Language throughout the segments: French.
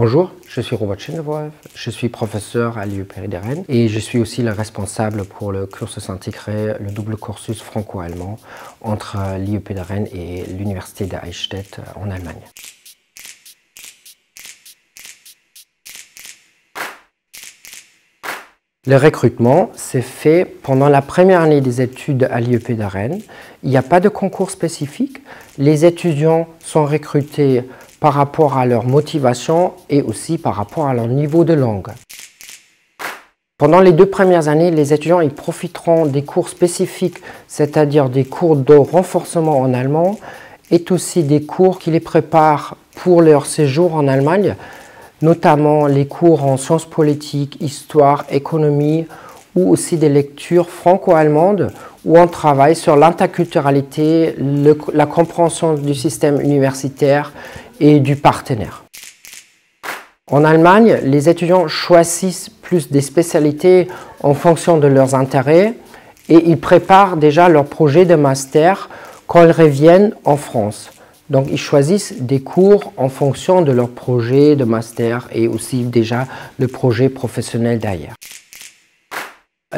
Bonjour, je suis Robert Schindewolf, je suis professeur à l'IUP de Rennes et je suis aussi le responsable pour le cursus intégré, le double cursus franco-allemand entre l'IUP de Rennes et l'Université de Eichstätt en Allemagne. Le recrutement s'est fait pendant la première année des études à l'IUP de Rennes. Il n'y a pas de concours spécifique. Les étudiants sont recrutés par rapport à leur motivation et aussi par rapport à leur niveau de langue. Pendant les 2 premières années, les étudiants ils profiteront des cours spécifiques, c'est-à-dire des cours de renforcement en allemand et aussi des cours qui les préparent pour leur séjour en Allemagne, notamment les cours en sciences politiques, histoire, économie ou aussi des lectures franco-allemandes où on travaille sur l'interculturalité, la compréhension du système universitaire et du partenaire. En Allemagne, les étudiants choisissent plus des spécialités en fonction de leurs intérêts et ils préparent déjà leur projet de master quand ils reviennent en France. Donc, ils choisissent des cours en fonction de leur projet de master et aussi déjà le projet professionnel derrière.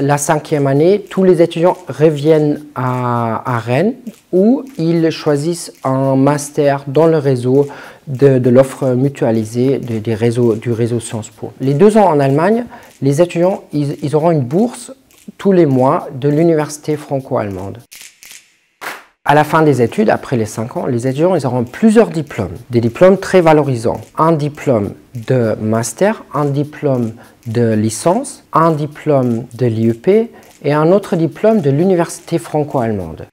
La 5e année, tous les étudiants reviennent à Rennes où ils choisissent un master dans le réseau de l'offre mutualisée du réseau Sciences Po. Les 2 ans en Allemagne, les étudiants ils auront une bourse tous les mois de l'université franco-allemande. À la fin des études, après les 5 ans, les étudiants ils auront plusieurs diplômes, des diplômes très valorisants. Un diplôme de master, un diplôme de licence, un diplôme de l'IUP et un autre diplôme de l'université franco-allemande.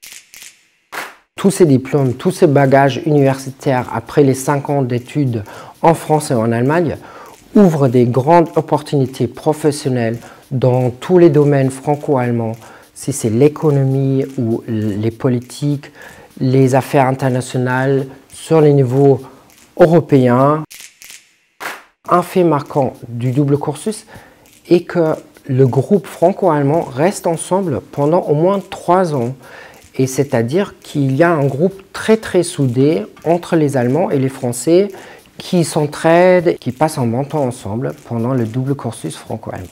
Tous ces diplômes, tous ces bagages universitaires après les 5 ans d'études en France et en Allemagne ouvrent des grandes opportunités professionnelles dans tous les domaines franco-allemands, si c'est l'économie ou les politiques, les affaires internationales, sur les niveaux européens. Un fait marquant du double cursus est que le groupe franco-allemand reste ensemble pendant au moins 3 ans. Et c'est-à-dire qu'il y a un groupe très soudé entre les Allemands et les Français qui s'entraident, qui passent un bon temps ensemble pendant le double cursus franco-allemand.